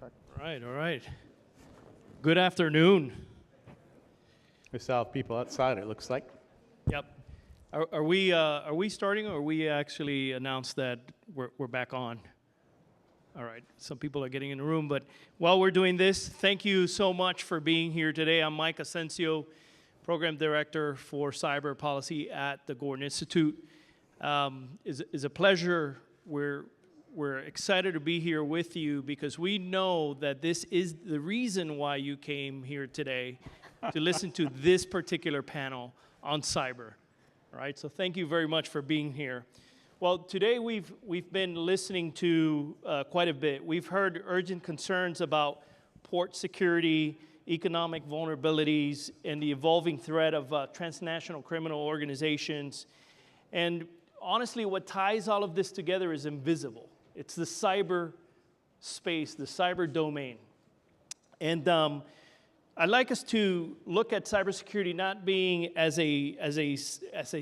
All right, all right. Good afternoon. We still have people outside, it looks like. Yep. Are we starting, or we actually announced that we're back on? All right. Some people are getting in the room, but while we're doing this, thank you so much for being here today. I'm Mike Asensio, Program Director for Cyber Policy at the Gordon Institute. It's a pleasure. We're excited to be here with you because we know that this is the reason why you came here today to listen to this particular panel on cyber. All right, so thank you very much for being here. Well, today we've been listening to quite a bit. We've heard urgent concerns about port security, economic vulnerabilities, and the evolving threat of transnational criminal organizations. And honestly, what ties all of this together is invisible. It's the cyber space, the cyber domain. And I'd like us to look at cybersecurity not being as a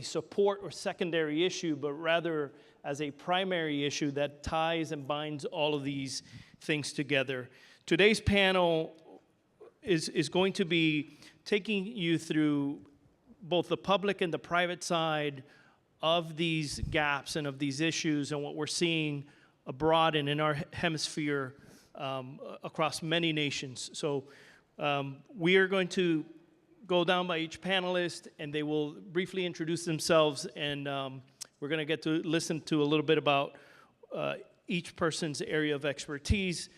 support or secondary issue, but rather as a primary issue that ties and binds all of these things together. Today's panel is going to be taking you through both the public and the private side of these gaps and of these issues and what we're seeing abroad and in our hemisphere across many nations. So we are going to go down by each panelist, and they will briefly introduce themselves, and we're going to get to listen to a little bit about each person's area of expertise.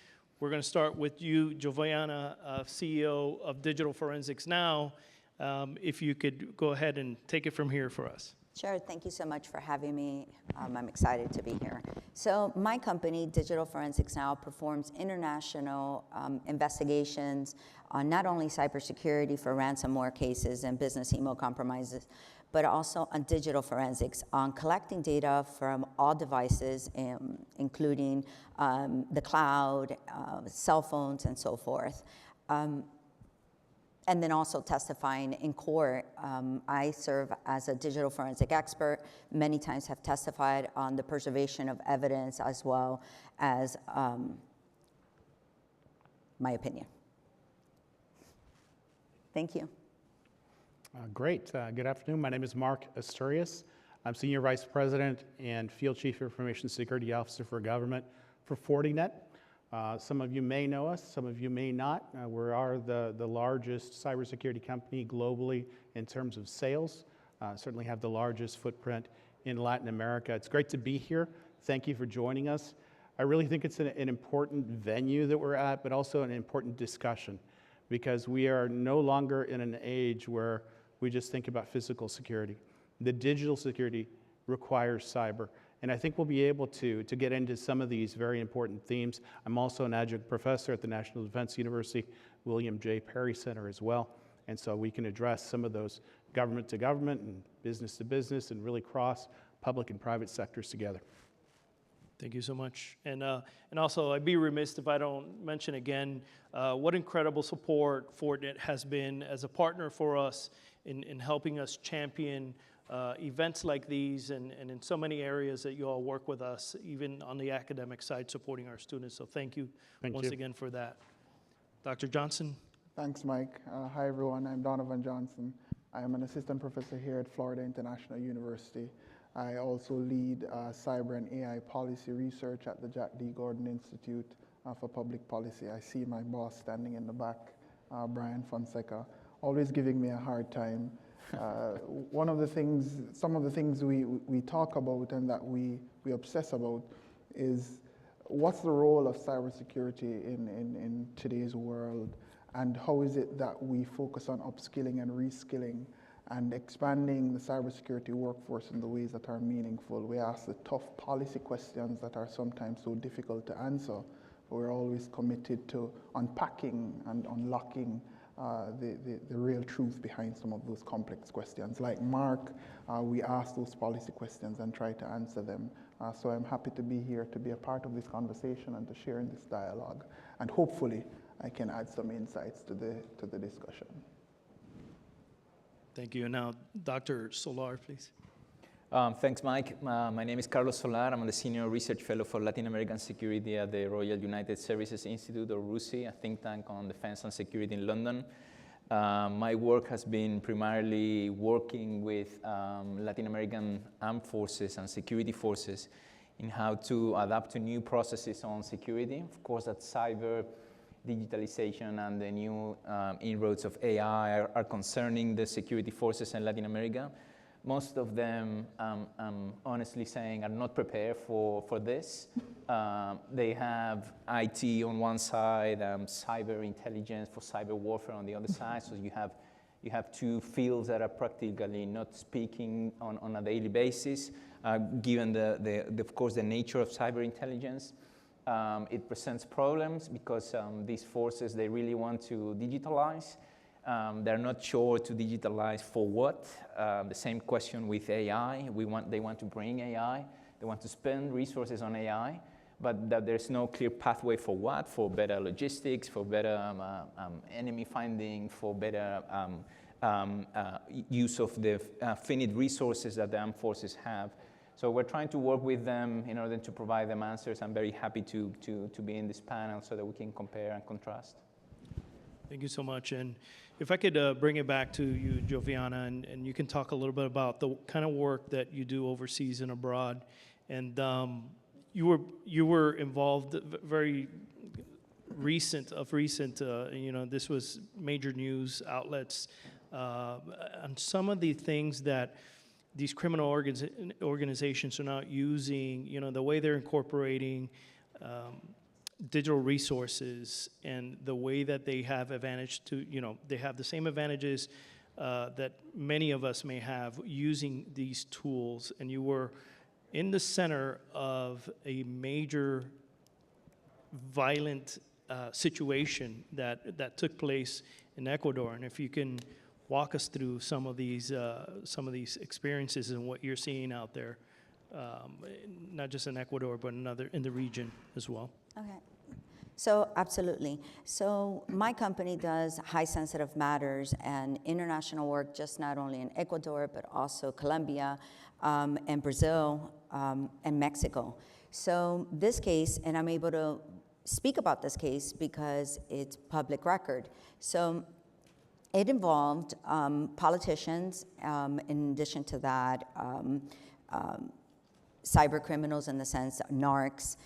We're going to start with you, Jovianna, CEO of Digital Forensics Now. If you could go ahead and take it from here for us. Sure, thank you so much for having me. I'm excited to be here. So my company, Digital Forensics Now, performs international investigations on not only cybersecurity for ransomware cases and business email compromises, but also on digital forensics, on collecting data from all devices, including the cloud, cell phones, and so forth. And then also testifying in court. I serve as a digital forensic expert, many times have testified on the preservation of evidence as well as my opinion. Thank you. Great. Good afternoon. My name is Marc Asturias. I'm Senior Vice President and Field Chief Information Security Officer for Government for Fortinet. Some of you may know us, some of you may not. We are the largest cybersecurity company globally in terms of sales. Certainly have the largest footprint in Latin America. It's great to be here. Thank you for joining us. I really think it's an important venue that we're at, but also an important discussion, because we are no longer in an age where we just think about physical security. The digital security requires cyber. And I think we'll be able to get into some of these very important themes. I'm also an adjunct professor at the National Defense University William J. Perry Center as well. And so we can address some of those government to government and business to business and really cross public and private sectors together. Thank you so much. And also, I'd be remiss if I don't mention again what incredible support Fortinet has been as a partner for us in helping us champion events like these and in so many areas that you all work with us, even on the academic side, supporting our students. So thank you once again for that. Dr. Johnson. Thanks, Mike. Hi, everyone. I'm Donavon Johnson. I am an assistant professor here at Florida International University. I also lead cyber and AI policy research at the Jack D. Gordon Institute for Public Policy. I see my boss standing in the back, Brian Fonseca, always giving me a hard time. Some of the things we talk about and that we obsess about is what's the role of cybersecurity in today's world, and how is it that we focus on upskilling and reskilling and expanding the cybersecurity workforce in the ways that are meaningful. We ask the tough policy questions that are sometimes so difficult to answer, but we're always committed to unpacking and unlocking the real truth behind some of those complex questions. Like Marc, we ask those policy questions and try to answer them. So I'm happy to be here to be a part of this conversation and to share in this dialogue. And hopefully I can add some insights to the discussion. Thank you. And now, Dr. Solar, please. Thanks, Mike. My name is Carlos Solar. I'm the Senior Research Fellow for Latin American Security at the Royal United Services Institute, or RUSI, a think tank on defense and security in London. My work has been primarily working with Latin American armed forces and security forces in how to adapt to new processes on security. Of course, that cyber digitalization and the new inroads of AI are concerning the security forces in Latin America. Most of them, I'm honestly saying, are not prepared for this. They have IT on one side, cyber intelligence for cyber warfare on the other side. So you have two fields that are practically not speaking on a daily basis, given of course, the nature of cyber intelligence. It presents problems because these forces, they really want to digitalize. They're not sure to digitalize for what. The same question with AI. They want to bring AI. They want to spend resources on AI, but that there's no clear pathway for what? For better logistics, for better enemy finding, for better use of the finite resources that the armed forces have. So we're trying to work with them in order to provide them answers. I'm very happy to be in this panel so that we can compare and contrast. Thank you so much. And if I could bring it back to you, Jovianna, and you can talk a little bit about the kind of work that you do overseas and abroad. And you were involved very recent, this was major news outlets on some of the things that these criminal organizations are not using, the way they're incorporating digital resources and the way that they have advantage to, they have the same advantages that many of us may have using these tools. And you were in the center of a major violent situation that took place in Ecuador. And if you can walk us through some of these experiences and what you're seeing out there, not just in Ecuador, but in the region as well. Okay. So absolutely. So my company does high sensitive matters and international work, just not only in Ecuador, but also Colombia and Brazil and Mexico. So this case, and I'm able to speak about this case because it's public record. So it involved politicians, in addition to that, cyber criminals in the sense narcs,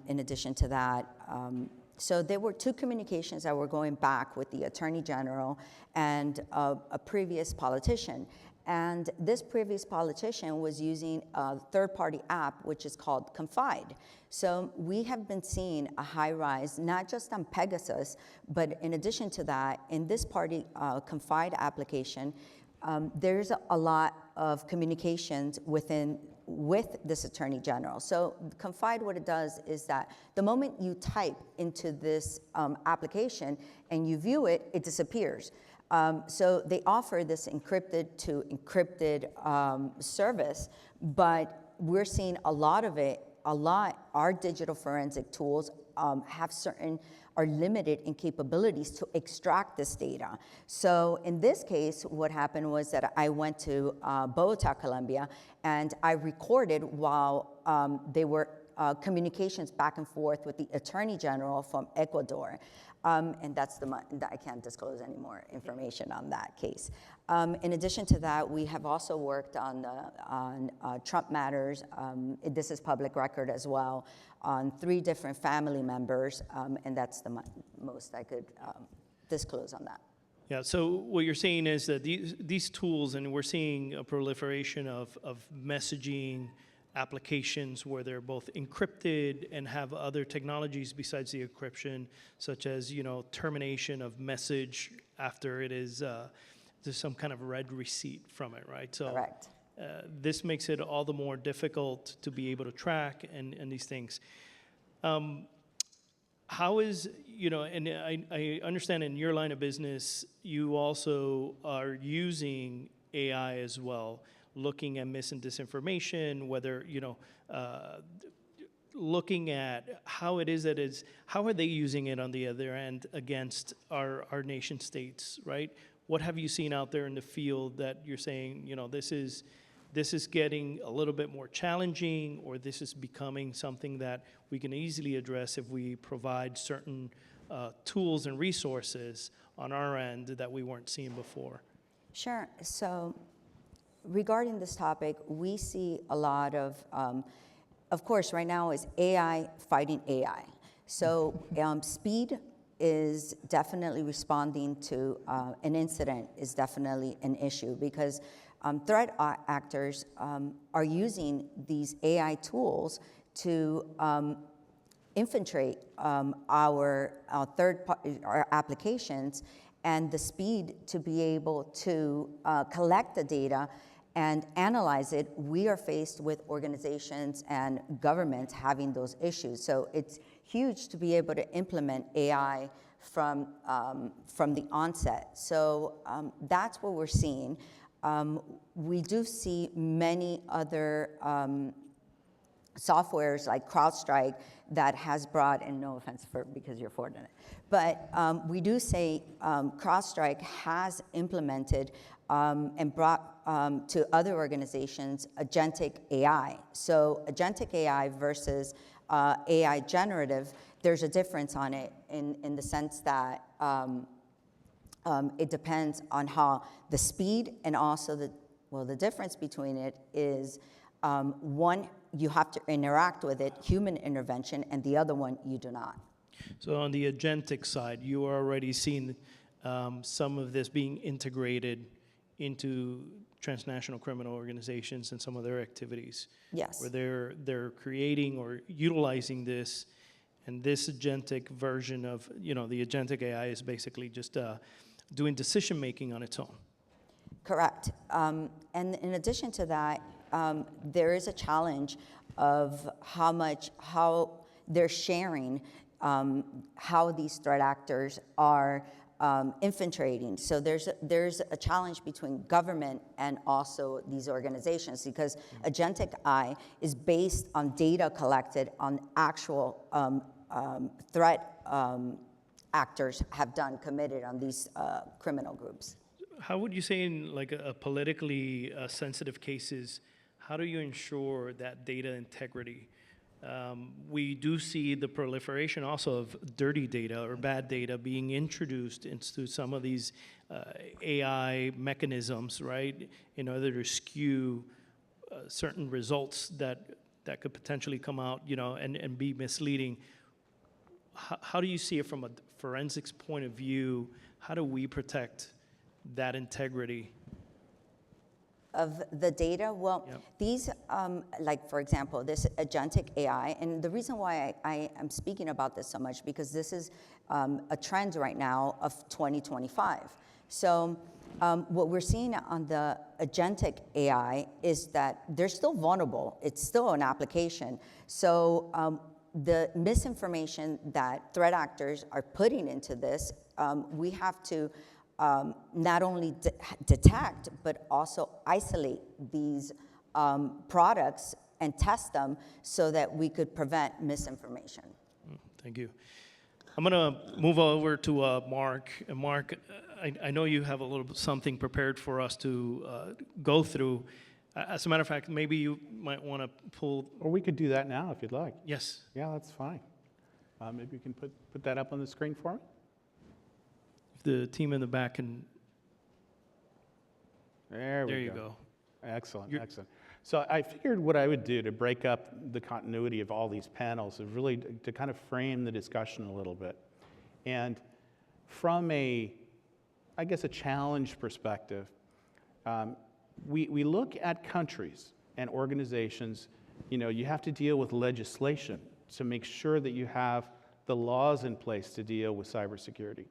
in addition to that. So there were two communications that were going back with the Attorney General and a previous politician. And this previous politician was using a third-party app, which is called Confide. So we have been seeing a high rise, not just on Pegasus, but in addition to that, in this party Confide application, there's a lot of communications with this Attorney General. So Confide, what it does is that the moment you type into this application and you view it, it disappears. So they offer this encrypted to encrypted service, but we're seeing a lot of it. Our digital forensic tools are limited in capabilities to extract this data. So in this case, what happened was that I went to Bogota, Colombia, and I recorded while they were communications back and forth with the Attorney General from Ecuador. And that's I can't disclose any more information on that case. In addition to that, we have also worked on Trump matters. This is public record as well, on 3 different family members, and that's the most I could disclose on that. Yeah, so what you're saying is that these tools, and we're seeing a proliferation of messaging applications where they're both encrypted and have other technologies besides the encryption, such as termination of message after it is there's some kind of read receipt from it, right? So correct. This makes it all the more difficult to be able to track and these things. How is, and I understand in your line of business, you also are using AI as well, looking at mis and disinformation, whether, looking at how it is that how are they using it on the other end against our nation states, right? What have you seen out there in the field that you're saying, this is this is getting a little bit more challenging, or this is becoming something that we can easily address if we provide certain tools and resources on our end that we weren't seeing before? Sure. So regarding this topic, we see a lot of course, right now is AI fighting AI. So speed is definitely responding to an incident is definitely an issue, because threat actors are using these AI tools to infiltrate our applications, and the speed to be able to collect the data and analyze it. We are faced with organizations and governments having those issues. So it's huge to be able to implement AI from the onset. So that's what we're seeing. We do see many other softwares like CrowdStrike that has brought, and no offense because you're Fortinet, but we do say CrowdStrike has implemented and brought to other organizations agentic AI. So agentic AI versus AI generative, there's a difference on it in the sense that it depends on how the speed, and also the difference between it is one, you have to interact with it, human intervention, and the other one you do not. So on the agentic side, you are already seeing some of this being integrated into transnational criminal organizations and some of their activities. Yes. Where they're creating or utilizing this, and this agentic version of, the agentic AI is basically just doing decision making on its own. Correct. And in addition to that, there is a challenge of how they're sharing how these threat actors are infiltrating. So there's a challenge between government and also these organizations, because agentic AI is based on data collected on actual threat actors have committed on these criminal groups. How would you say in like a politically sensitive cases, how do you ensure that data integrity? We do see the proliferation also of dirty data or bad data being introduced into some of these AI mechanisms, right, in order to skew certain results that could potentially come out, and be misleading. How do you see it from a forensics point of view? How do we protect that integrity? Of the data? Well, Yep. These, like for example, this agentic AI, and the reason why I am speaking about this so much, because this is a trend right now of 2025. So what we're seeing on the agentic AI is that they're still vulnerable. It's still an application. So the misinformation that threat actors are putting into this, we have to not only detect, but also isolate these products and test them so that we could prevent misinformation. Thank you. I'm going to move over to Marc. And Marc, I know you have a little something prepared for us to go through. As a matter of fact, maybe you might want to pull. Or we could do that now if you'd like. Yes. Yeah, that's fine. Maybe you can put that up on the screen for me. If the team in the back can. There we go. There you go. Excellent, excellent. So I figured what I would do to break up the continuity of all these panels is really to kind of frame the discussion a little bit. And from a challenge perspective, we look at countries and organizations. You have to deal with legislation to make sure that you have the laws in place to deal with cybersecurity,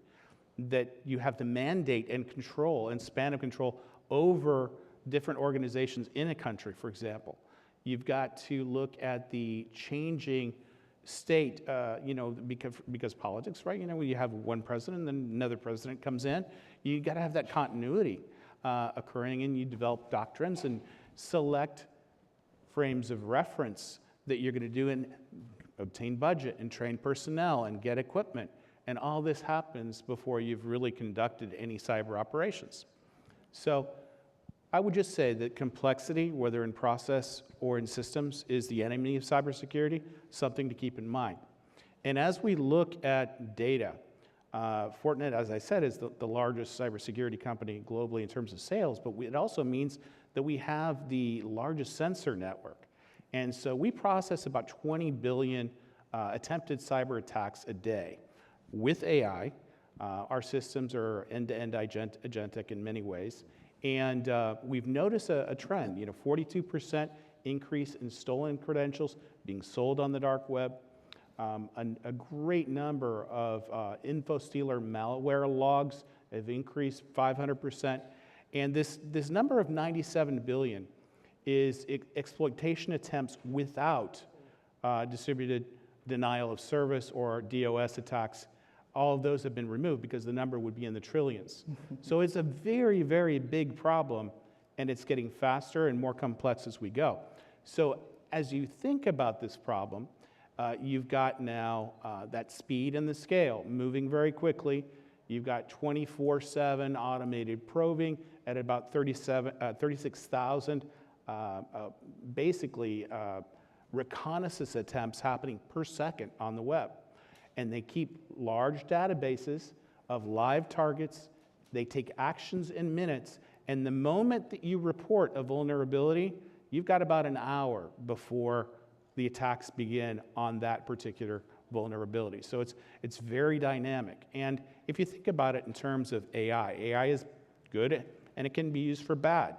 that you have the mandate and control and span of control over different organizations in a country, for example. You've got to look at the changing state, because politics, right? When you have one president and then another president comes in, you got to have that continuity occurring, and you develop doctrines and select frames of reference that you're going to do and obtain budget and train personnel and get equipment. And all this happens before you've really conducted any cyber operations. So I would just say that complexity, whether in process or in systems, is the enemy of cybersecurity, something to keep in mind. And as we look at data, Fortinet, as I said, is the largest cybersecurity company globally in terms of sales, but it also means that we have the largest sensor network. And so we process about 20 billion attempted cyber attacks a day. With AI, our systems are end-to-end agentic in many ways. And we've noticed a trend, 42% increase in stolen credentials being sold on the dark web. A great number of info stealer malware logs have increased 500%. And this number of 97 billion is exploitation attempts without distributed denial of service or DOS attacks. All of those have been removed because the number would be in the trillions. So it's a very, very big problem, and it's getting faster and more complex as we go. So as you think about this problem, you've got now that speed and the scale moving very quickly. You've got 24/7 automated probing at about 36,000 basically reconnaissance attempts happening per second on the web. And they keep large databases of live targets. They take actions in minutes. And the moment that you report a vulnerability, you've got about an hour before the attacks begin on that particular vulnerability. So it's very dynamic. And if you think about it in terms of AI is good and it can be used for bad.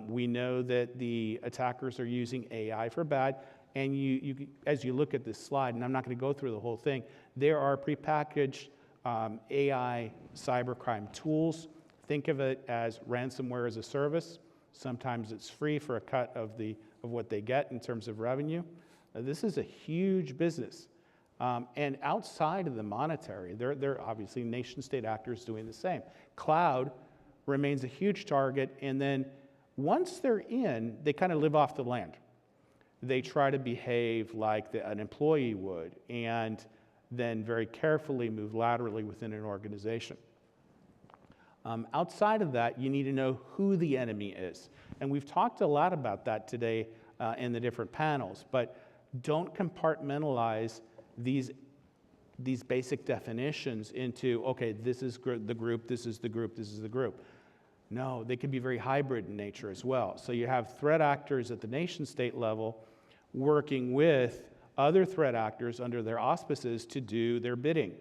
We know that the attackers are using AI for bad. And as you look at this slide, and I'm not going to go through the whole thing, there are prepackaged AI cybercrime tools. Think of it as ransomware as a service. Sometimes it's free for a cut of what they get in terms of revenue. This is a huge business. And outside of the monetary, there are obviously nation-state actors doing the same. Cloud remains a huge target, and then once they're in, they kind of live off the land. They try to behave like an employee would, and then very carefully move laterally within an organization. Outside of that, you need to know who the enemy is. And we've talked a lot about that today in the different panels, but don't compartmentalize these basic definitions into, okay, this is the group, this is the group, this is the group. No, they can be very hybrid in nature as well. So you have threat actors at the nation-state level working with other threat actors under their auspices to do their bidding.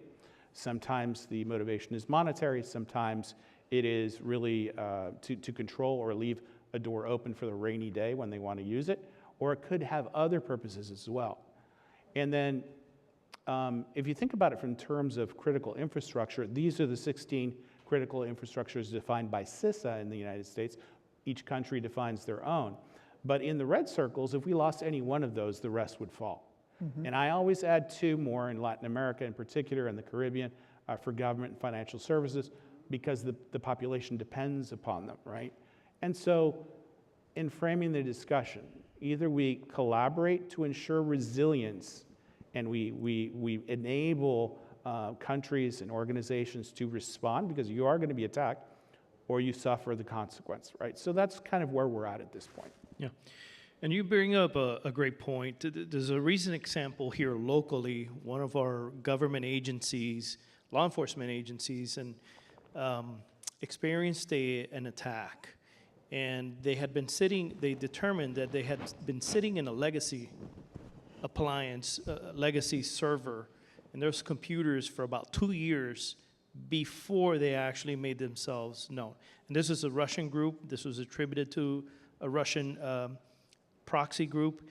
Sometimes the motivation is monetary, sometimes it is really to control or leave a door open for the rainy day when they want to use it, or it could have other purposes as well. And then if you think about it from terms of critical infrastructure, these are the 16 critical infrastructures defined by CISA in the United States. Each country defines their own. But in the red circles, if we lost any one of those, the rest would fall. Mm-hmm. And I always add 2 more in Latin America in particular, and the Caribbean for government and financial services, because the population depends upon them, right? And so in framing the discussion, either we collaborate to ensure resilience and we enable countries and organizations to respond because you are going to be attacked, or you suffer the consequence, right? So that's kind of where we're at this point. Yeah. And you bring up a great point. There's a recent example here locally, one of our government agencies, law enforcement agencies, and experienced an attack. And they determined that they had been sitting in a legacy appliance, legacy server, and those computers for about 2 years before they actually made themselves known. And this is a Russian group. This was attributed to a Russian proxy group.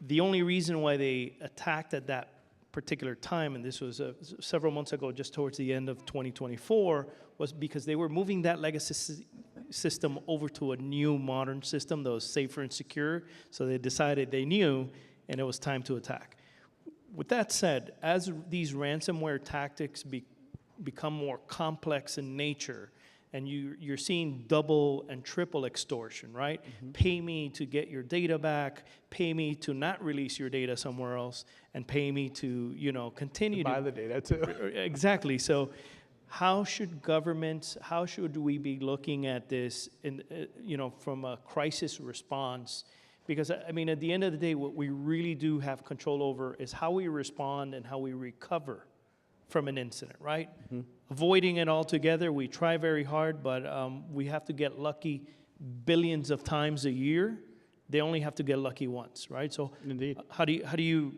The only reason why they attacked at that particular time, and this was several months ago, just towards the end of 2024, was because they were moving that legacy system over to a new modern system that was safer and secure. So they decided they knew, and it was time to attack. With that said, as these ransomware tactics become more complex in nature, and you're seeing double and triple extortion, right? Mm-hmm. Pay me to get your data back, pay me to not release your data somewhere else, and pay me to, continue to buy the data too. Exactly. So how should governments, how should we be looking at this in, from a crisis response? Because, I mean, at the end of the day, what we really do have control over is how we respond and how we recover from an incident, right? Avoiding it altogether, we try very hard, but we have to get lucky billions of times a year. They only have to get lucky once, right? So Indeed. how do you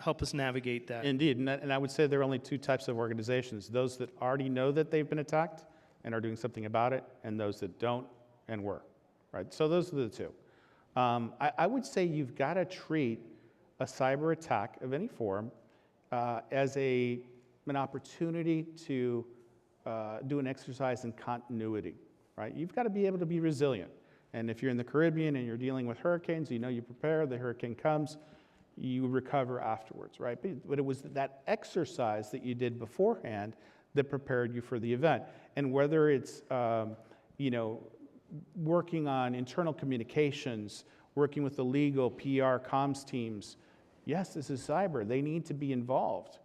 help us navigate that? Indeed, and I would say there are only two types of organizations: those that already know that they've been attacked and are doing something about it, and those that don't and were, right? So those are the two. I would say you've got to treat a cyber attack of any form as an opportunity to do an exercise in continuity, right? You've got to be able to be resilient. And if you're in the Caribbean and you're dealing with hurricanes, you know you prepare, the hurricane comes, you recover afterwards, right? But it was that exercise that you did beforehand that prepared you for the event. And whether it's, working on internal communications, working with the legal, PR, comms teams, yes, this is cyber. They need to be involved.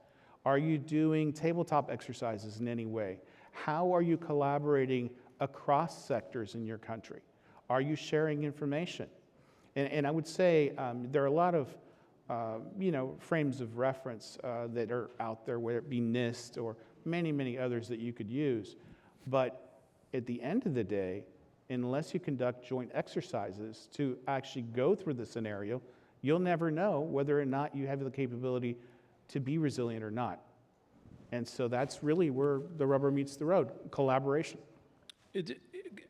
Are you doing tabletop exercises in any way? How are you collaborating across sectors in your country? Are you sharing information? And I would say there are a lot of frames of reference that are out there, whether it be NIST or many, many others that you could use. But at the end of the day, unless you conduct joint exercises to actually go through the scenario, you'll never know whether or not you have the capability to be resilient or not. And so that's really where the rubber meets the road, collaboration.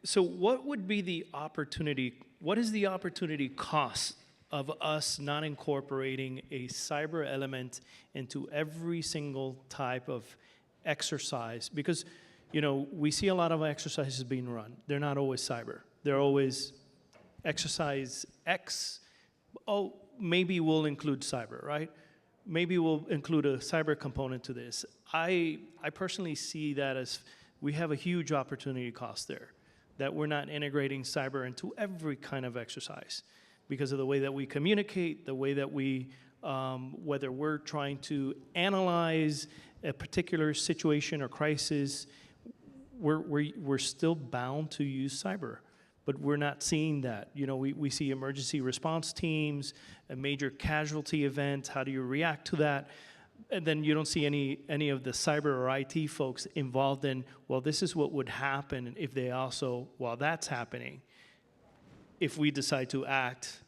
So what would be the opportunity, what is the opportunity cost of us not incorporating a cyber element into every single type of exercise? Because, we see a lot of exercises being run. They're not always cyber. They're always exercise X. Oh, maybe we'll include cyber, right? Maybe we'll include a cyber component to this. I personally see that as we have a huge opportunity cost there, that we're not integrating cyber into every kind of exercise because of the way that we communicate, the way that we, whether we're trying to analyze a particular situation or crisis, we're still bound to use cyber, but we're not seeing that. We see emergency response teams, a major casualty event, how do you react to that? And then you don't see any of the cyber or IT folks involved in, well, this is what would happen if they also, while that's happening, if we decide to act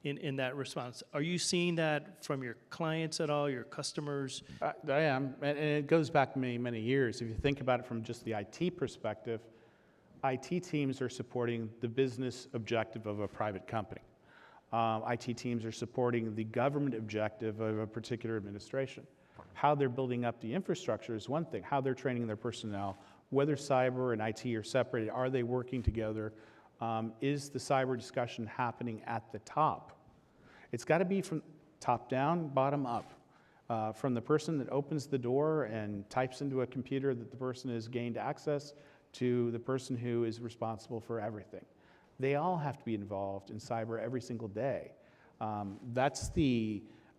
in that response. Are you seeing that from your clients at all, your customers? I am, and it goes back many, many years. If you think about it from just the IT perspective, IT teams are supporting the business objective of a private company. IT teams are supporting the government objective of a particular administration. How they're building up the infrastructure is one thing. How they're training their personnel, whether cyber and IT are separated, are they working together? Is the cyber discussion happening at the top? It's got to be from top down, bottom up. From the person that opens the door and types into a computer that the person has gained access to the person who is responsible for everything. They all have to be involved in cyber every single day. That's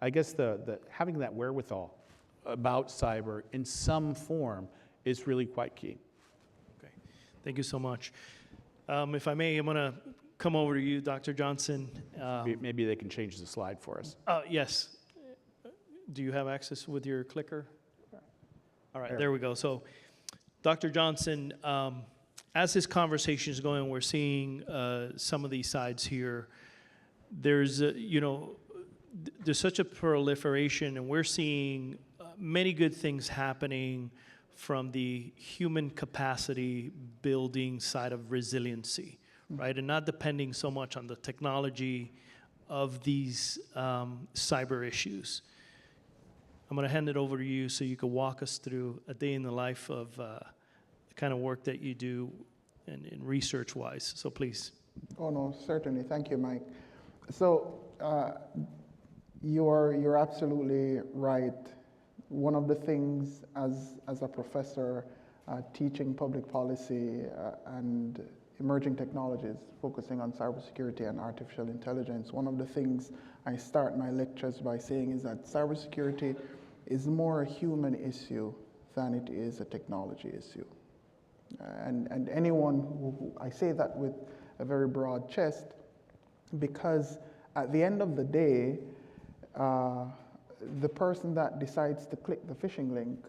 I guess the having that wherewithal about cyber in some form is really quite key. Okay, thank you so much. If I may, I'm going to come over to you, Dr. Johnson. Maybe they can change the slide for us. Yes. Do you have access with your clicker? All right, there we go. So, Dr. Johnson, as this conversation is going, we're seeing some of these sides here. There's, there's such a proliferation, and we're seeing many good things happening from the human capacity building side of resiliency, right? And not depending so much on the technology of these cyber issues. I'm going to hand it over to you so you can walk us through a day in the life of the kind of work that you do and research-wise. So please. Oh, no, certainly. Thank you, Mike. So you're absolutely right. One of the things as a professor teaching public policy and emerging technologies, focusing on cybersecurity and artificial intelligence, one of the things I start my lectures by saying is that cybersecurity is more a human issue than it is a technology issue. And anyone who, I say that with a very broad chest, because at the end of the day, the person that decides to click the phishing link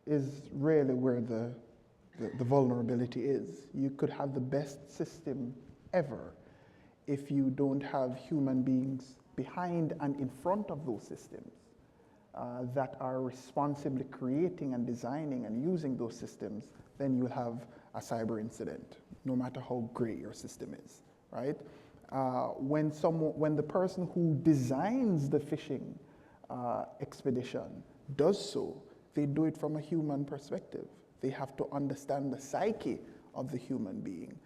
is really where the vulnerability is. You could have the best system ever if you don't have human beings behind and in front of those systems that are responsibly creating and designing and using those systems, then you'll have a cyber incident, no matter how great your system is, right? When the person who designs the phishing expedition does so, they do it from a human perspective. They have to understand the psyche of the human being,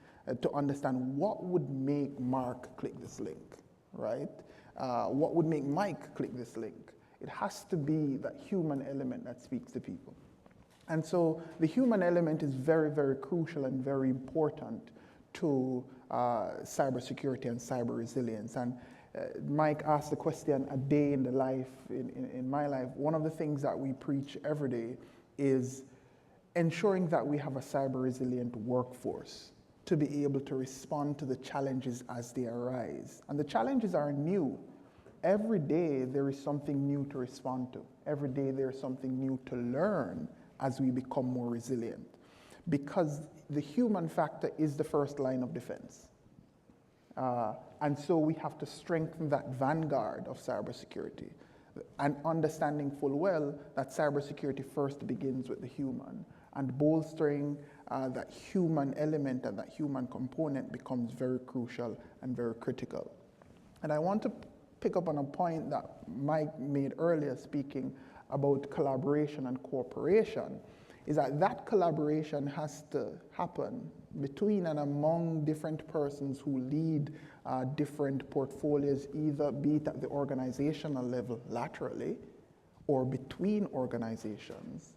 to understand what would make Marc click this link, right? What would make Mike click this link? It has to be that human element that speaks to people. And so the human element is very, very crucial and very important to cybersecurity and cyber resilience. And Mike asked the question, a day in the life, in my life. One of the things that we preach every day is ensuring that we have a cyber resilient workforce to be able to respond to the challenges as they arise. And the challenges are new. Every day there is something new to respond to. Every day there is something new to learn as we become more resilient. Because the human factor is the first line of defense. And so we have to strengthen that vanguard of cybersecurity, and understanding full well that cybersecurity first begins with the human, and bolstering that human element and that human component becomes very crucial and very critical. And I want to pick up on a point that Mike made earlier, speaking about collaboration and cooperation, is that collaboration has to happen between and among different persons who lead different portfolios, either be it at the organizational level laterally, or between organizations,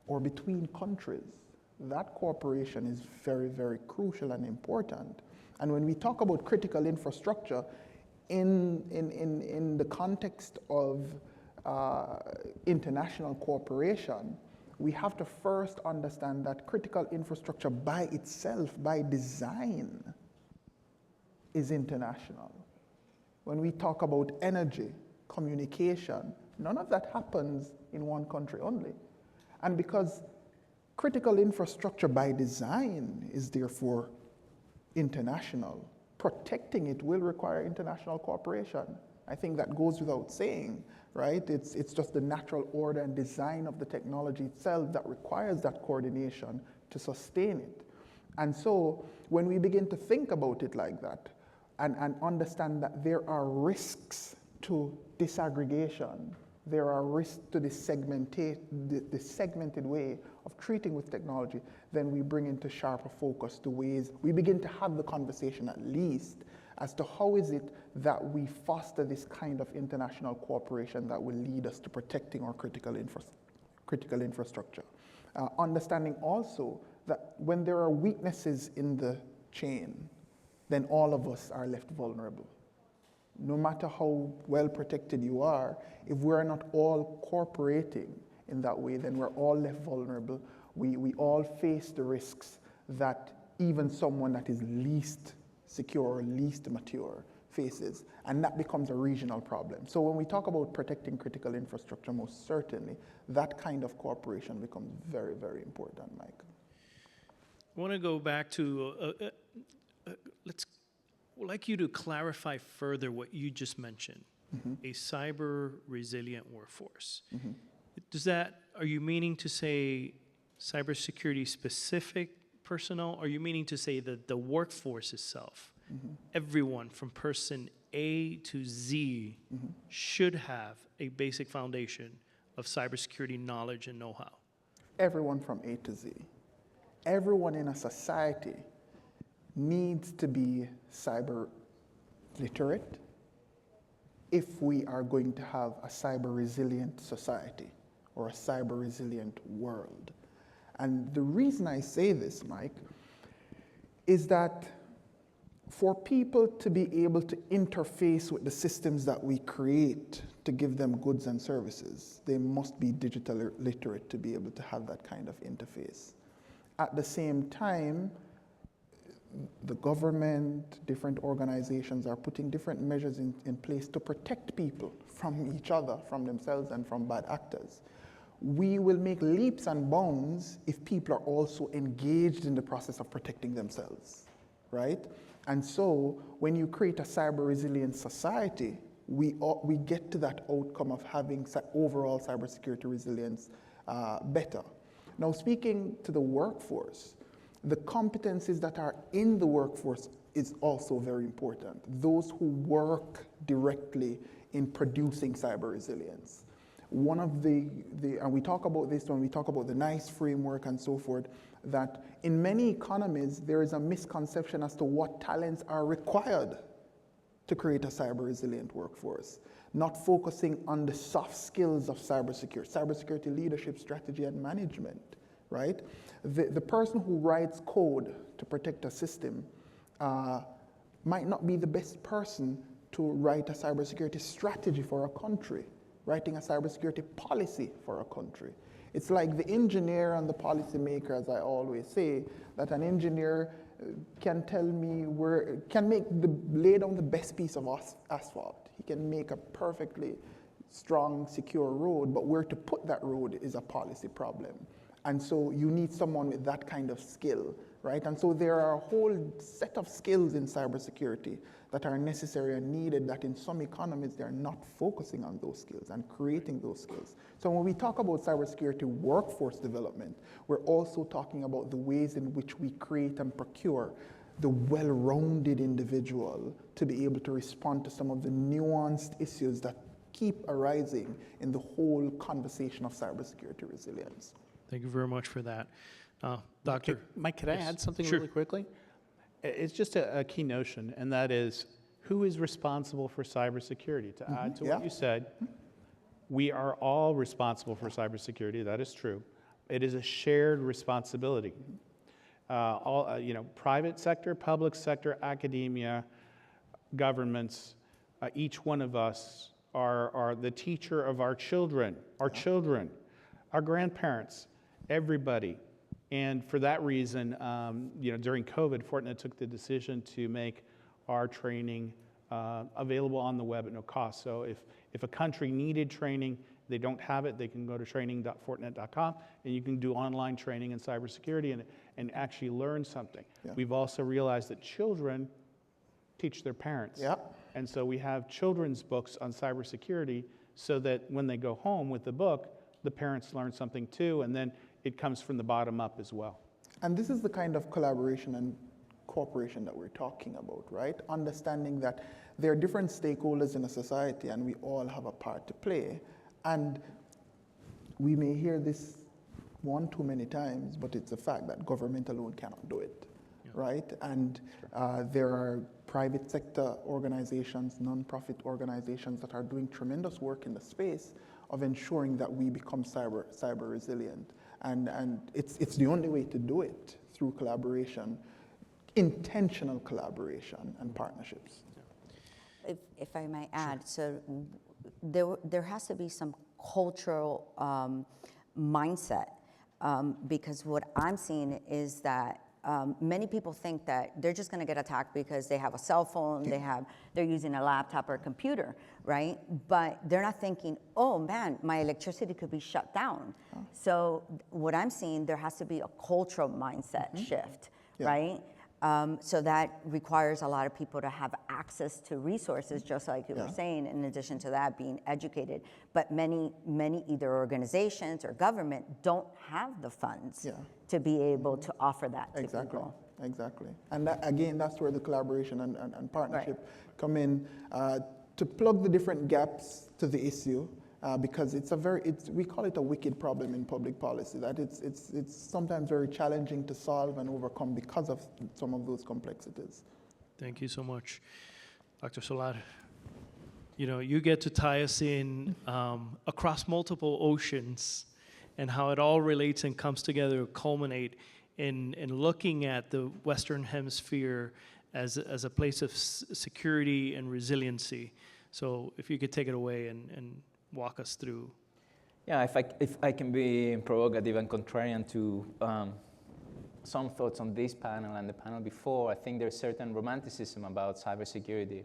or between countries. That cooperation is very, very crucial and important. And when we talk about critical infrastructure, in the context of international cooperation, we have to first understand that critical infrastructure by itself, by design, is international. When we talk about energy, communication, none of that happens in one country only. And because critical infrastructure by design is therefore international, protecting it will require international cooperation. I think that goes without saying, right? It's just the natural order and design of the technology itself that requires that coordination to sustain it. And so when we begin to think about it like that, and understand that there are risks to disaggregation, there are risks to the segmented way of treating with technology, then we bring into sharper focus the ways, we begin to have the conversation at least as to how is it that we foster this kind of international cooperation that will lead us to protecting our critical infrastructure. Understanding also that when there are weaknesses in the chain, then all of us are left vulnerable. No matter how well protected you are, if we're not all cooperating in that way, then we're all left vulnerable. We all face the risks that even someone that is least secure or least mature faces, and that becomes a regional problem. So when we talk about protecting critical infrastructure, most certainly, that kind of cooperation becomes very, very important, Mike. I want to go back to, I'd like you to clarify further what you just mentioned, a cyber resilient workforce. Are you meaning to say cybersecurity specific personnel? Or are you meaning to say that the workforce itself, everyone from person A to Z should have a basic foundation of cybersecurity knowledge and know-how? Everyone from A to Z. Everyone in a society needs to be cyber literate if we are going to have a cyber resilient society or a cyber resilient world. And the reason I say this, Mike, is that for people to be able to interface with the systems that we create to give them goods and services, they must be digital literate to be able to have that kind of interface. At the same time, the government, different organizations are putting different measures in place to protect people from each other, from themselves, and from bad actors. We will make leaps and bounds if people are also engaged in the process of protecting themselves, right? And so when you create a cyber resilient society, we get to that outcome of having overall cybersecurity resilience better. Now, speaking to the workforce, the competencies that are in the workforce is also very important. Those who work directly in producing cyber resilience. One of and we talk about this when we talk about the NICE framework and so forth, that in many economies, there is a misconception as to what talents are required to create a cyber resilient workforce, not focusing on the soft skills of cybersecurity leadership, strategy, and management, right? The person who writes code to protect a system might not be the best person to write a cybersecurity strategy for a country, writing a cybersecurity policy for a country. It's like the engineer and the policymaker, as I always say, that an engineer can tell me lay down the best piece of asphalt. He can make a perfectly strong, secure road, but where to put that road is a policy problem. And so you need someone with that kind of skill, right? And so there are a whole set of skills in cybersecurity that are necessary and needed that in some economies they're not focusing on those skills and creating those skills. So when we talk about cybersecurity workforce development, we're also talking about the ways in which we create and procure the well-rounded individual to be able to respond to some of the nuanced issues that keep arising in the whole conversation of cybersecurity resilience. Thank you very much for that. Doctor? Mike, could I Yes. add something Sure. really quickly? It's just a key notion, and that is, who is responsible for cybersecurity? To add to what you said, we are all responsible for cybersecurity. That is true. It is a shared responsibility. Private sector, public sector, academia, governments, each one of us are the teacher of our children, our grandparents, everybody. And for that reason, during COVID, Fortinet took the decision to make our training available on the web at no cost. So if a country needed training, they don't have it, they can go to training.fortinet.com, and you can do online training in cybersecurity and actually learn something. Yeah. We've also realized that children teach their parents. Yep. And so we have children's books on cybersecurity so that when they go home with the book, the parents learn something too, and then it comes from the bottom up as well. And this is the kind of collaboration and cooperation that we're talking about, right? Understanding that there are different stakeholders in a society and we all have a part to play. And we may hear this one too many times, but it's a fact that government alone cannot do it, right? And there are private sector organizations, non-profit organizations that are doing tremendous work in the space of ensuring that we become cyber resilient. And it's the only way to do it, through collaboration, intentional collaboration and partnerships. If I may add, so there has to be some cultural mindset, because what I'm seeing is that many people think that they're just going to get attacked because they have a cell phone, they're using a laptop or a computer, right? But they're not thinking, oh man, my electricity could be shut down. Oh. So what I'm seeing, there has to be a cultural mindset shift, right? So that requires a lot of people to have access to resources, just like you were saying, in addition to that, being educated. But many either organizations or government don't have the funds to be able to offer that to people. Exactly. And that, again, that's where the collaboration and partnership come in to plug the different gaps to the issue. Because we call it a wicked problem in public policy, that it's sometimes very challenging to solve and overcome because of some of those complexities. Thank you so much. Dr. Solar, you get to tie us in across multiple oceans and how it all relates and comes together, culminate in looking at the Western Hemisphere as a place of security and resiliency. So if you could take it away and walk us through. Yeah, if I can be provocative and contrarian to some thoughts on this panel and the panel before, I think there's certain romanticism about cybersecurity,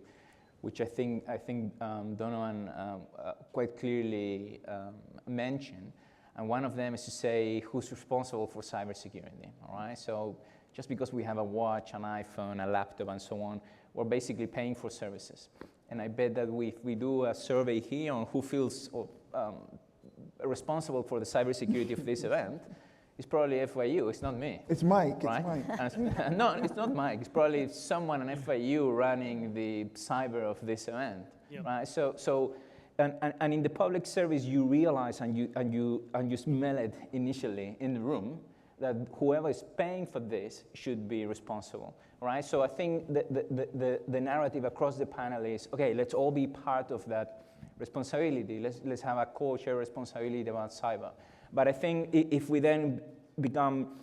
which I think Donavon quite clearly mentioned. And one of them is to say who's responsible for cybersecurity, all right? So just because we have a watch, an iPhone, a laptop, and so on, we're basically paying for services. And I bet that if we do a survey here on who feels responsible for the cybersecurity of this event, it's probably FIU, it's not me. It's Mike, right? It's Mike. No, it's not Mike. It's probably someone in FIU running the cyber of this event, right? And in the public service, you realize and you smell it initially in the room that whoever is paying for this should be responsible, right? So I think the narrative across the panel is, okay, let's all be part of that responsibility. Let's have a co-shared responsibility about cyber. But I think if we then become,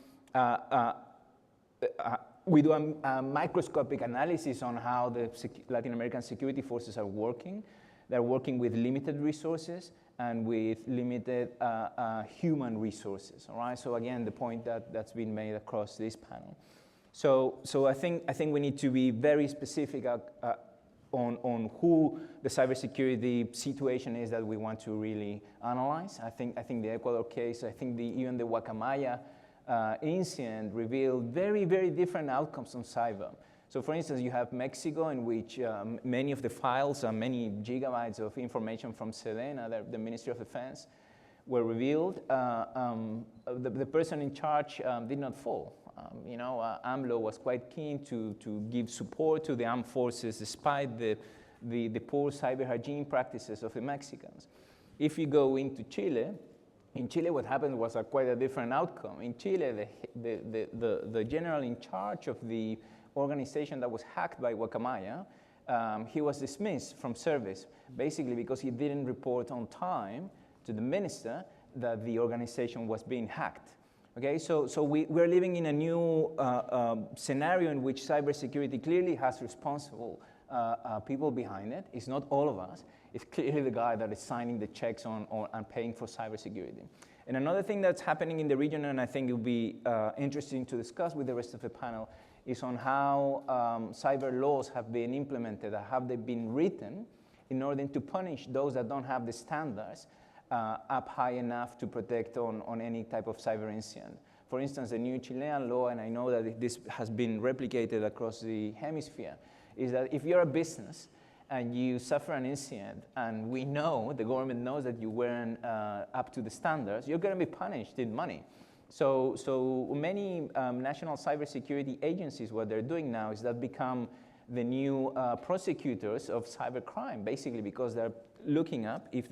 we do a microscopic analysis on how the Latin American security forces are working. They're working with limited resources and with limited human resources, all right? So again, the point that's been made across this panel. So I think we need to be very specific on who the cybersecurity situation is that we want to really analyze. I think the Ecuador case, I think even the Guacamaya incident revealed very, very different outcomes on cyber. So for instance, you have Mexico, in which many of the files, many gigabytes of information from SEDENA, the Ministry of Defense, were revealed. The person in charge did not fall. AMLO was quite keen to give support to the armed forces despite the poor cyber hygiene practices of the Mexicans. If you go into Chile, in Chile what happened was quite a different outcome. In Chile, the general in charge of the organization that was hacked by Guacamaya, he was dismissed from service, basically because he didn't report on time to the minister that the organization was being hacked. Okay, so we're living in a new scenario in which cybersecurity clearly has responsible people behind it. It's not all of us. It's clearly the guy that is signing the checks on and paying for cybersecurity. And another thing that's happening in the region, and I think it will be interesting to discuss with the rest of the panel, is on how cyber laws have been implemented, have they been written in order to punish those that don't have the standards up high enough to protect on any type of cyber incident. For instance, the new Chilean law, and I know that this has been replicated across the hemisphere, is that if you're a business and you suffer an incident, and we know, the government knows that you weren't up to the standards, you're going to be punished in money. So many national cybersecurity agencies, what they're doing now is that become the new prosecutors of cybercrime, basically because they're looking up if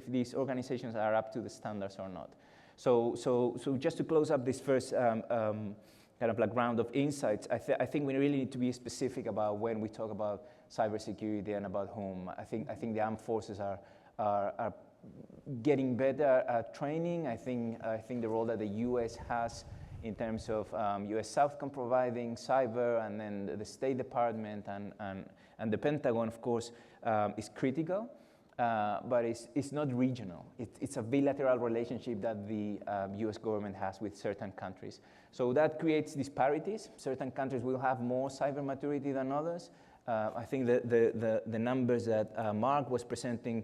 these organizations are up to the standards or not. So just to close up this first kind of like round of insights, I think we really need to be specific about when we talk about cybersecurity and about whom. I think the armed forces are getting better at training. I think the role that the U.S. has in terms of U.S. Southcom providing cyber, and then the State Department and the Pentagon, of course, is critical. But it's not regional. It's a bilateral relationship that the U.S. government has with certain countries. So that creates disparities. Certain countries will have more cyber maturity than others. I think the numbers that Marc was presenting,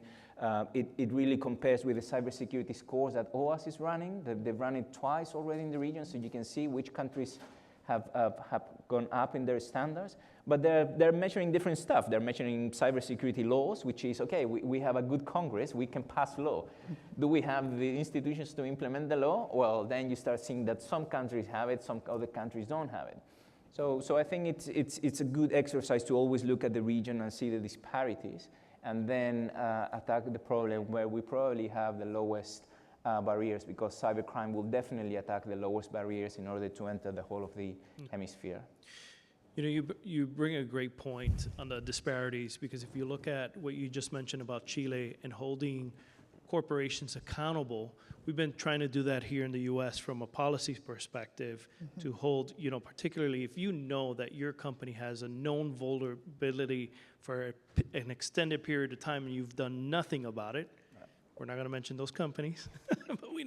it really compares with the cybersecurity scores that OAS is running. They've run it twice already in the region, so you can see which countries have gone up in their standards. But they're measuring different stuff. They're measuring cybersecurity laws, which is, okay, we have a good Congress, we can pass law. Do we have the institutions to implement the law? Well, then you start seeing that some countries have it, some other countries don't have it. So I think it's a good exercise to always look at the region and see the disparities, and then attack the problem where we probably have the lowest barriers, because cybercrime will definitely attack the lowest barriers in order to enter the whole of the hemisphere. You bring a great point on the disparities, because if you look at what you just mentioned about Chile and holding corporations accountable. We've been trying to do that here in the U.S. from a policy perspective to hold, particularly if you know that your company has a known vulnerability for an extended period of time and you've done nothing about it. Right. We're not going to mention those companies, but we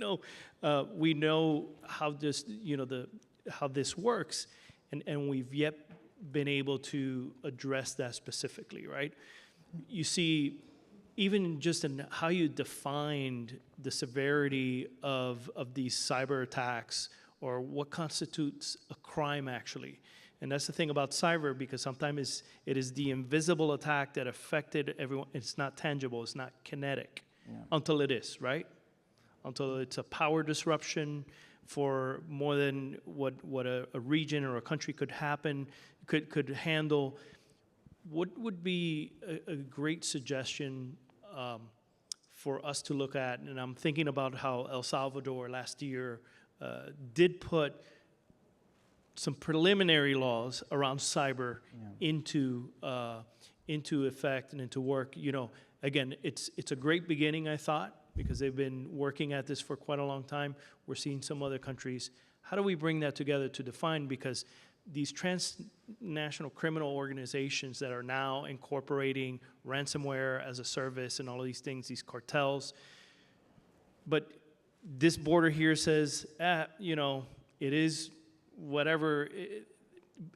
know how this, how this works, and we've yet been able to address that specifically, right? You see, even just in how you defined the severity of these cyber attacks, or what constitutes a crime actually. And that's the thing about cyber, because sometimes it is the invisible attack that affected everyone. It's not tangible, it's not kinetic, until it is, right? Until it's a power disruption for more than what a region or a country could handle. What would be a great suggestion for us to look at? And I'm thinking about how El Salvador last year did put some preliminary laws around cyber into effect and into work. Again, it's a great beginning, I thought, because they've been working at this for quite a long time. We're seeing some other countries. How do we bring that together to define? Because these transnational criminal organizations that are now incorporating ransomware as a service and all of these things, these cartels, but this border here says, it is whatever,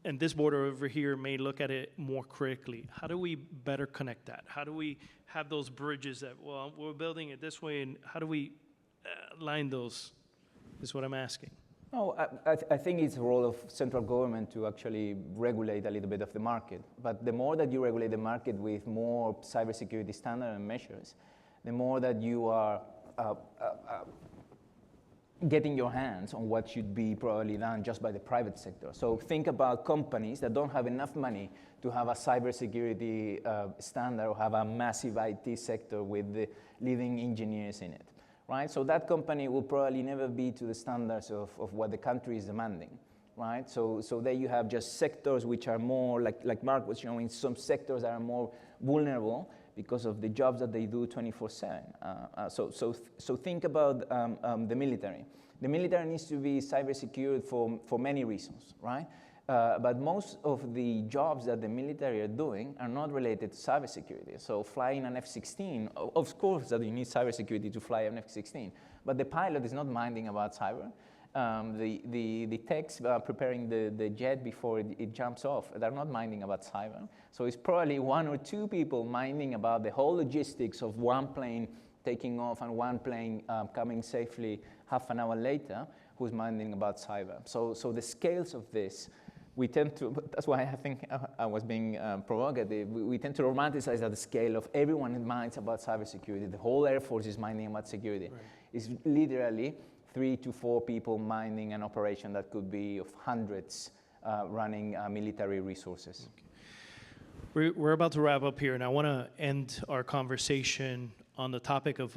and this border over here may look at it more critically. How do we better connect that? How do we have those bridges that, well, we're building it this way, and how do we line those, is what I'm asking. No, I think it's the role of central government to actually regulate a little bit of the market. But the more that you regulate the market with more cybersecurity standards and measures, the more that you are getting your hands on what should be probably done just by the private sector. So think about companies that don't have enough money to have a cybersecurity standard or have a massive IT sector with the leading engineers in it. Right? So that company will probably never be to the standards of what the country is demanding, right? So there you have just sectors which are more, like Marc was showing, some sectors that are more vulnerable because of the jobs that they do 24/7. So think about the military. The military needs to be cyber secured for many reasons, right? But most of the jobs that the military are doing are not related to cybersecurity. So flying an F-16, of course that you need cybersecurity to fly an F-16, but the pilot is not minding about cyber. The techs preparing the jet before it jumps off, they're not minding about cyber. So it's probably one or two people minding about the whole logistics of one plane taking off and one plane coming safely half an hour later, who's minding about cyber. So the scales of this, we tend to, that's why I think I was being provocative. We tend to romanticize at the scale of everyone minds about cybersecurity. The whole Air Force is minding about security. Right. It's literally 3 to 4 people minding an operation that could be of hundreds running military resources. Okay. We're about to wrap up here, and I want to end our conversation on the topic of,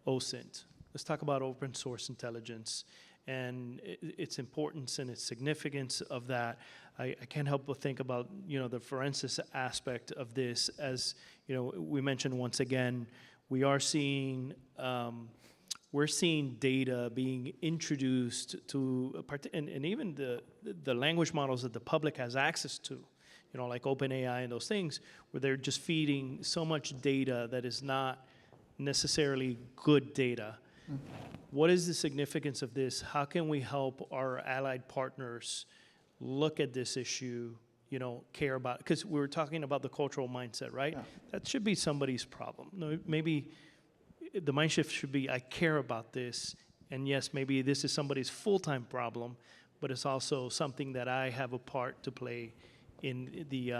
OSINT. Let's talk about open source intelligence and its importance and its significance of that. I can't help but think about, the forensics aspect of this. As, we mentioned once again, we are seeing, we're seeing data being introduced to, and even the language models that the public has access to, like OpenAI and those things, where they're just feeding so much data that is not necessarily good data. What is the significance of this? How can we help our allied partners look at this issue, care about it? Because we were talking about the cultural mindset, right? Yeah. That should be somebody's problem. No, maybe the mind shift should be, I care about this, and yes, maybe this is somebody's full-time problem, but it's also something that I have a part to play in the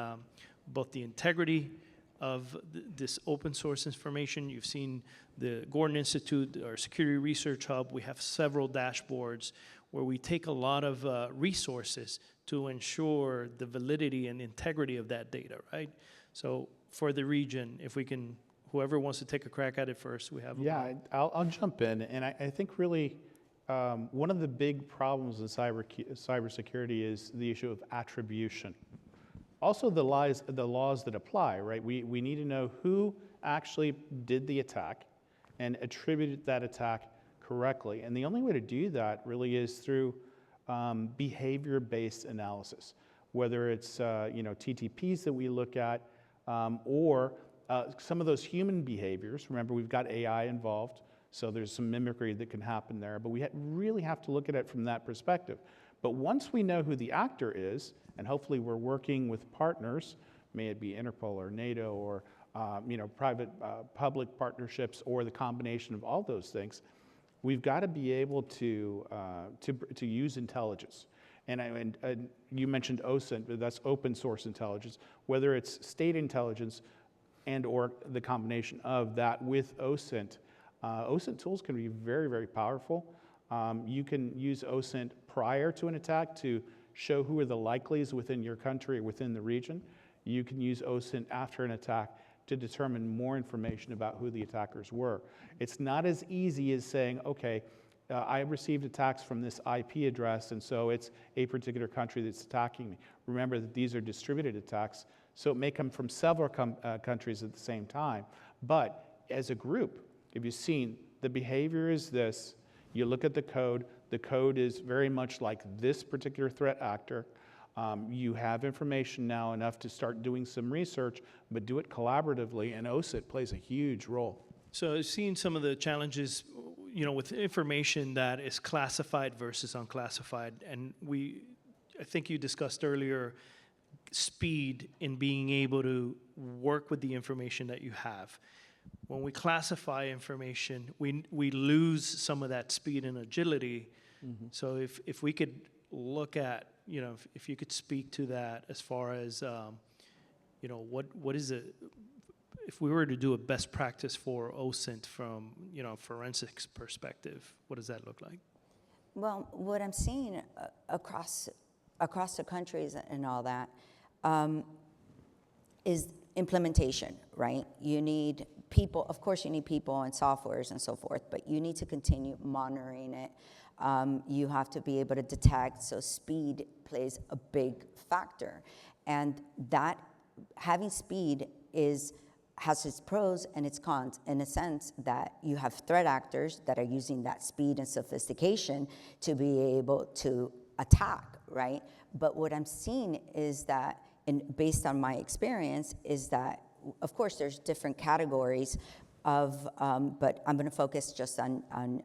both the integrity of this open source information. You've seen the Gordon Institute, our Security Research Hub. We have several dashboards where we take a lot of resources to ensure the validity and integrity of that data, right? So for the region, if we can, whoever wants to take a crack at it first, we have. Yeah, I'll jump in, and I think really one of the big problems in cybersecurity is the issue of attribution. Also, the laws that apply, right? We need to know who actually did the attack, and attribute that attack correctly. And the only way to do that really is through behavior-based analysis, whether it's TTPs that we look at or some of those human behaviors. Remember, we've got AI involved, so there's some mimicry that can happen there, but we really have to look at it from that perspective. But once we know who the actor is, and hopefully we're working with partners, may it be Interpol or NATO or private-public partnerships or the combination of all those things, we've got to be able to use intelligence. And you mentioned OSINT, but that's open source intelligence, whether it's state intelligence and or the combination of that with OSINT. OSINT tools can be very, very powerful. You can use OSINT prior to an attack to show who are the likelies within your country or within the region. You can use OSINT after an attack to determine more information about who the attackers were. It's not as easy as saying, okay, I received attacks from this IP address, and so it's a particular country that's attacking me. Remember that these are distributed attacks, so it may come from several countries at the same time. But as a group, if you've seen, the behavior is this, you look at the code is very much like this particular threat actor. You have information now enough to start doing some research, but do it collaboratively, and OSINT plays a huge role. So I've seen some of the challenges, with information that is classified versus unclassified, and I think you discussed earlier speed in being able to work with the information that you have. When we classify information, we lose some of that speed and agility. Mm-hmm. So if we could look at, if you could speak to that as far as, what is it, if we were to do a best practice for OSINT from, forensics perspective, what does that look like? Well, what I'm seeing across the countries and all that is implementation, right? You need people, of course you need people and softwares and so forth, but you need to continue monitoring it. You have to be able to detect, so speed plays a big factor. And that, having speed has its pros and its cons, in a sense that you have threat actors that are using that speed and sophistication to be able to attack, right? But what I'm seeing is that, and based on my experience, is that, of course, there's different categories of, but I'm gonna focus just on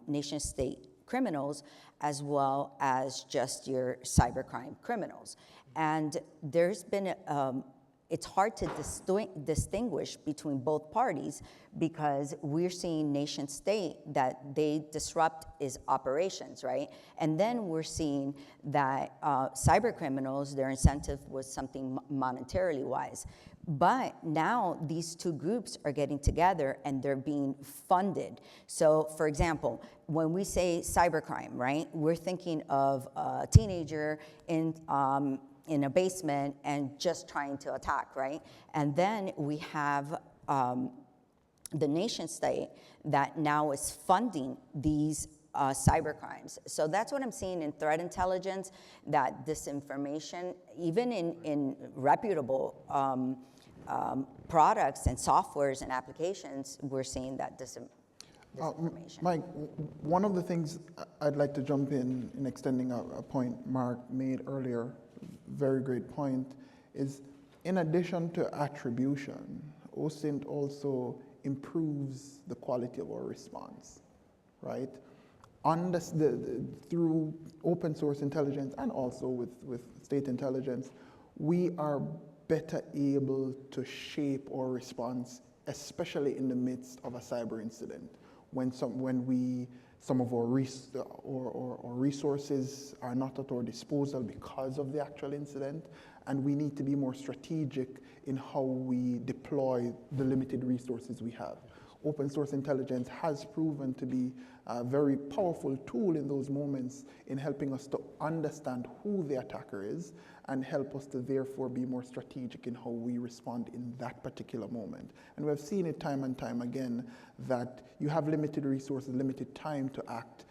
nation-state criminals, as well as just your cybercrime criminals. And there's been, it's hard to distinguish between both parties, because we're seeing nation state that they disrupt is operations, right? And then we're seeing that cyber criminals, their incentive was something monetarily wise. But now these two groups are getting together and they're being funded. So for example, when we say cybercrime, right, we're thinking of a teenager in a basement and just trying to attack, right? And then we have the nation state that now is funding these cybercrimes. So that's what I'm seeing in threat intelligence, that disinformation, even in reputable products and softwares and applications, we're seeing that disinformation. Mike, one of the things I'd like to jump in extending a point Marc made earlier, very great point, is in addition to attribution, OSINT also improves the quality of our response, right? Through open source intelligence and also with state intelligence, we are better able to shape our response, especially in the midst of a cyber incident, when some of our resources are not at our disposal because of the actual incident, and we need to be more strategic in how we deploy the limited resources we have. Open source intelligence has proven to be a very powerful tool in those moments in helping us to understand who the attacker is and help us to therefore be more strategic in how we respond in that particular moment. And we've seen it time and time again that you have limited resources, limited time to act.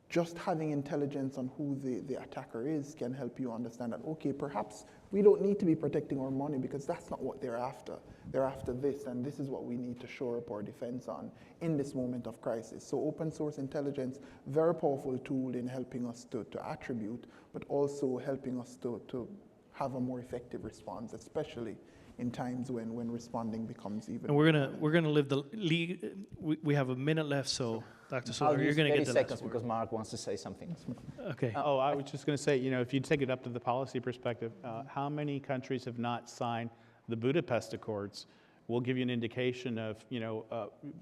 Just having intelligence on who the attacker is can help you understand that, okay, perhaps We don't need to be protecting our money because that's not what they're after. They're after this, and this is what we need to shore up our defense on in this moment of crisis. So open source intelligence, very powerful tool in helping us to attribute, but also helping us to have a more effective response, especially in times when responding becomes even. And we're gonna live the lead. We have a minute left, so Dr. Solar, you're gonna get the 30 last seconds word. because Marc wants to say something as well. Okay. Oh, I was just going to say, if you take it up to the policy perspective, how many countries have not signed the Budapest Accords? Will give you an indication of,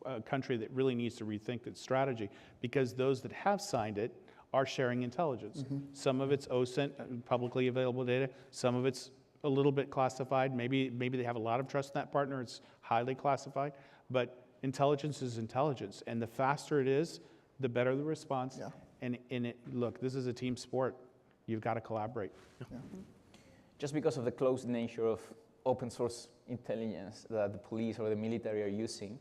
a country that really needs to rethink its strategy, because those that have signed it are sharing intelligence. Some of it's OSINT, publicly available data. Some of it's a little bit classified. Maybe they have a lot of trust in that partner. It's highly classified, but intelligence is intelligence, and the faster it is, the better the response. Yeah. And look, this is a team sport. You've got to collaborate. Yeah. Just because of the close nature of open source intelligence that the police or the military are using,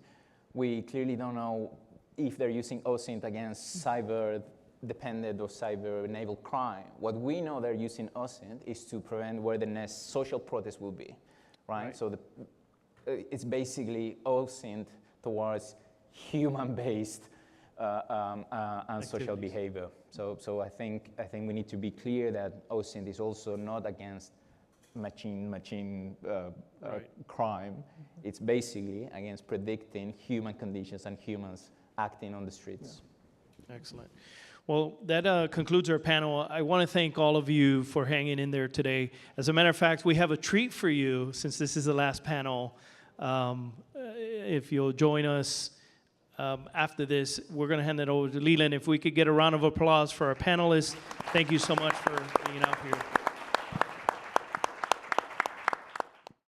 we clearly don't know if they're using OSINT against cyber-dependent or cyber-enabled crime. What we know they're using OSINT is to prevent where the next social protest will be, right? So it's basically OSINT towards human-based and social behavior. So I think we need to be clear that OSINT is also not against machine crime. It's basically against predicting human conditions and humans acting on the streets. Excellent. Well, that concludes our panel. I want to thank all of you for hanging in there today. As a matter of fact, we have a treat for you since this is the last panel. If you'll join us after this, we're going to hand it over to Leland. If we could get a round of applause for our panelists. Thank you so much for being out here.